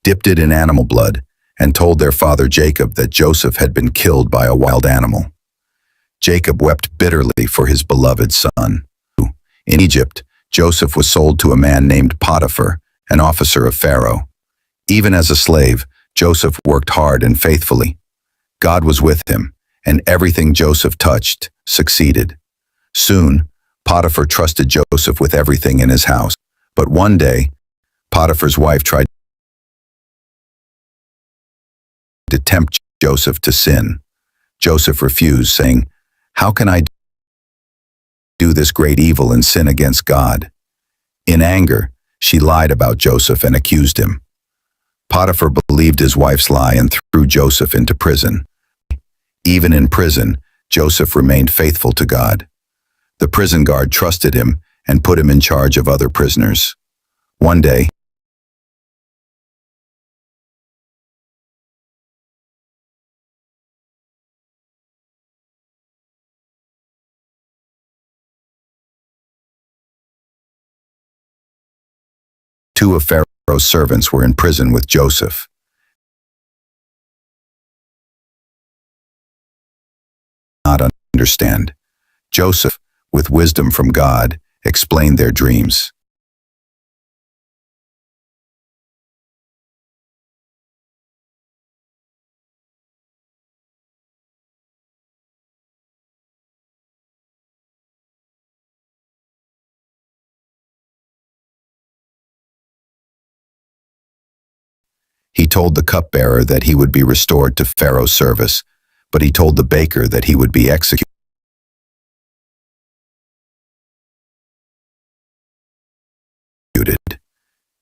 dipped it in animal blood, and told their father Jacob that Joseph had been killed by a wild animal. Jacob wept bitterly for his beloved son. In Egypt, Joseph was sold to a man named Potiphar, an officer of Pharaoh. Even as a slave, Joseph worked hard and faithfully. God was with him, and everything Joseph touched succeeded. Soon, Potiphar trusted Joseph with everything in his house. But one day, Potiphar's wife tried to tempt Joseph to sin. Joseph refused, saying, "How can I do this great evil and sin against God?" In anger, she lied about Joseph and accused him. Potiphar believed his wife's lie and threw Joseph into prison. Even in prison, Joseph remained faithful to God. The prison guard trusted him and put him in charge of other prisoners. One day, two of Pharaoh's servants were in prison with Joseph. Not understand. Joseph, with wisdom from God, explained their dreams. He told the cupbearer that he would be restored to Pharaoh's service, but he told the baker that he would be executed.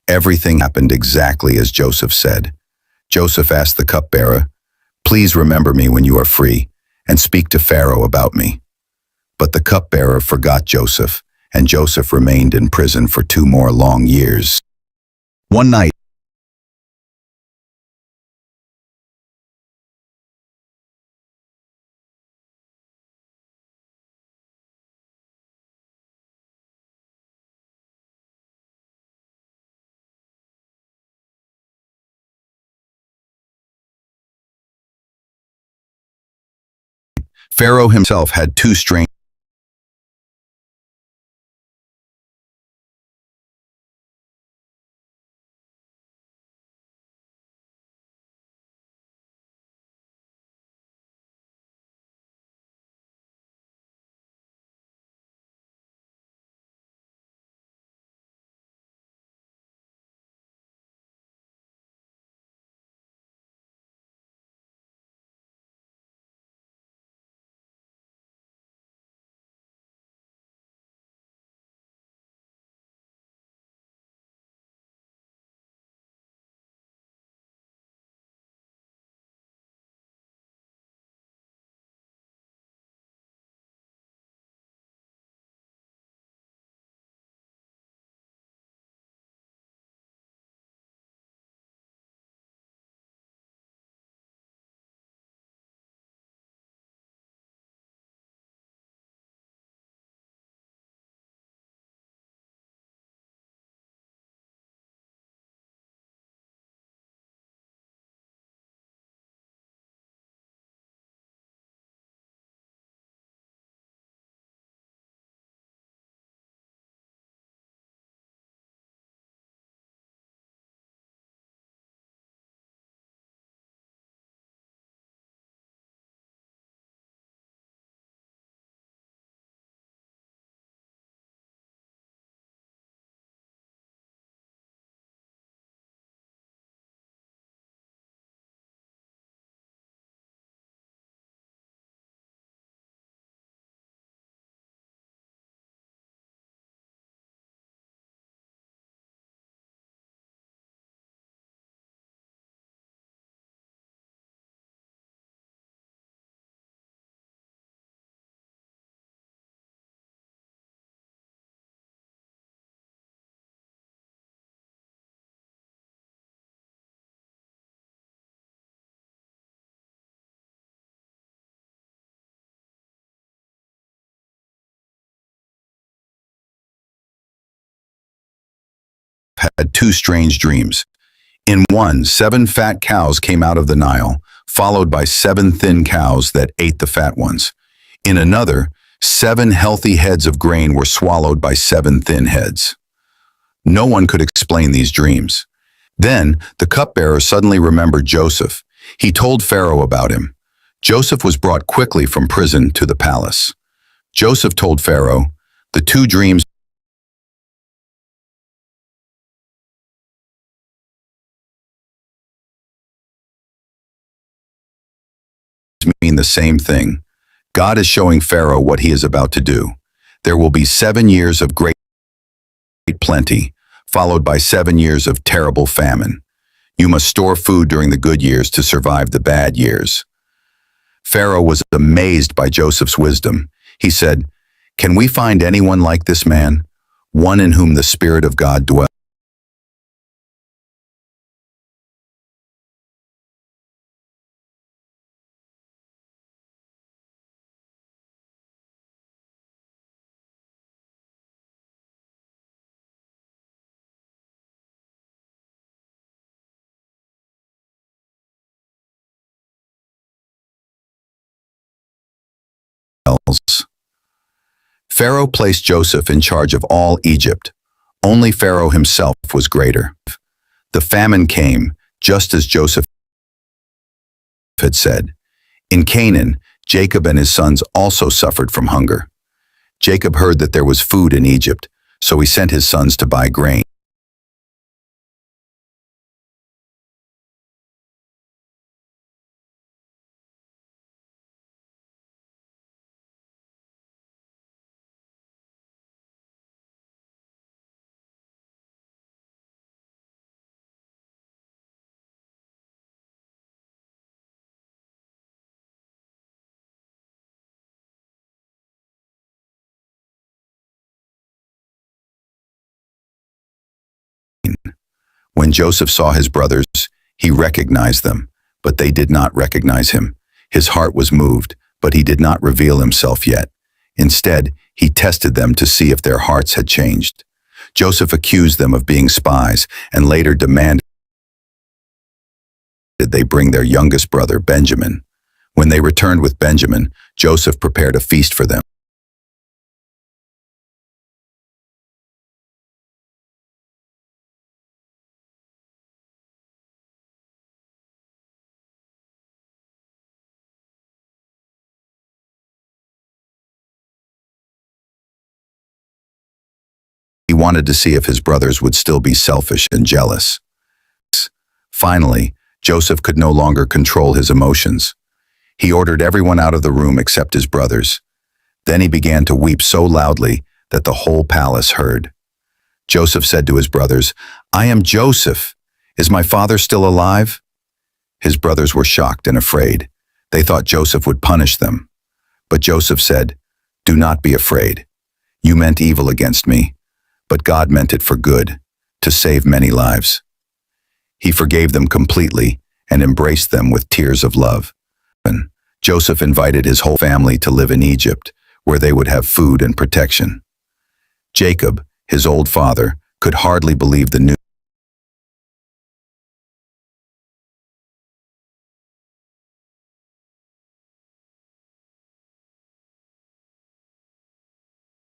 Everything happened exactly as Joseph said. Joseph asked the cupbearer, "Please remember me when you are free, and speak to Pharaoh about me." But the cupbearer forgot Joseph, and Joseph remained in prison for 2 more long years. One night, Pharaoh himself had 2 strange had 2 strange dreams. In one, 7 fat cows came out of the Nile, followed by 7 thin cows that ate the fat ones. In another, 7 healthy heads of grain were swallowed by 7 thin heads. No one could explain these dreams. Then, the cupbearer suddenly remembered Joseph. He told Pharaoh about him. Joseph was brought quickly from prison to the palace. Joseph told Pharaoh, "The 2 dreams mean the same thing. God is showing Pharaoh what he is about to do. There will be 7 years of great plenty, followed by 7 years of terrible famine. You must store food during the good years to survive the bad years." Pharaoh was amazed by Joseph's wisdom. He said, "Can we find anyone like this man, one in whom the Spirit of God dwells?" Pharaoh placed Joseph in charge of all Egypt. Only Pharaoh himself was greater. The famine came, just as Joseph had said. In Canaan, Jacob and his sons also suffered from hunger. Jacob heard that there was food in Egypt, so he sent his sons to buy grain. When Joseph saw his brothers, he recognized them, but they did not recognize him. His heart was moved, but he did not reveal himself yet. Instead, he tested them to see if their hearts had changed. Joseph accused them of being spies and later demanded they bring their youngest brother, Benjamin. When they returned with Benjamin, Joseph prepared a feast for them. He wanted to see if his brothers would still be selfish and jealous. Finally, Joseph could no longer control his emotions. He ordered everyone out of the room except his brothers. Then he began to weep so loudly that the whole palace heard. Joseph said to his brothers, "I am Joseph. Is my father still alive?" His brothers were shocked and afraid. They thought Joseph would punish them. But Joseph said, "Do not be afraid. You meant evil against me, but God meant it for good, to save many lives." He forgave them completely and embraced them with tears of love. Joseph invited his whole family to live in Egypt, where they would have food and protection. Jacob, his old father, could hardly believe the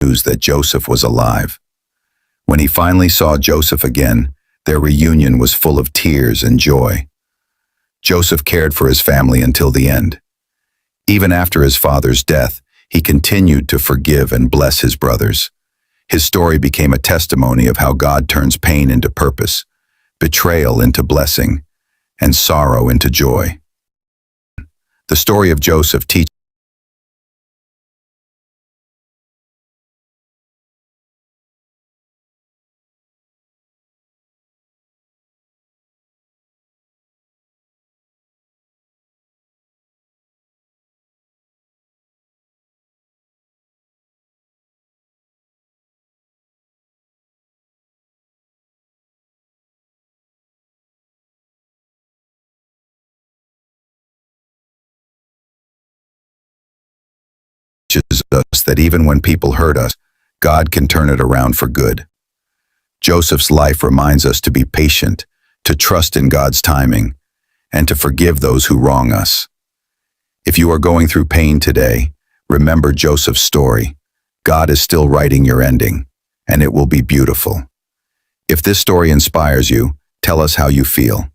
news that Joseph was alive. When he finally saw Joseph again, their reunion was full of tears and joy. Joseph cared for his family until the end. Even after his father's death, he continued to forgive and bless his brothers. His story became a testimony of how God turns pain into purpose, betrayal into blessing, and sorrow into joy. The story of Joseph teaches us that even when people hurt us, God can turn it around for good. Joseph's life reminds us to be patient, to trust in God's timing, and to forgive those who wrong us. If you are going through pain today, remember Joseph's story. God is still writing your ending, and it will be beautiful. If this story inspires you, tell us how you feel.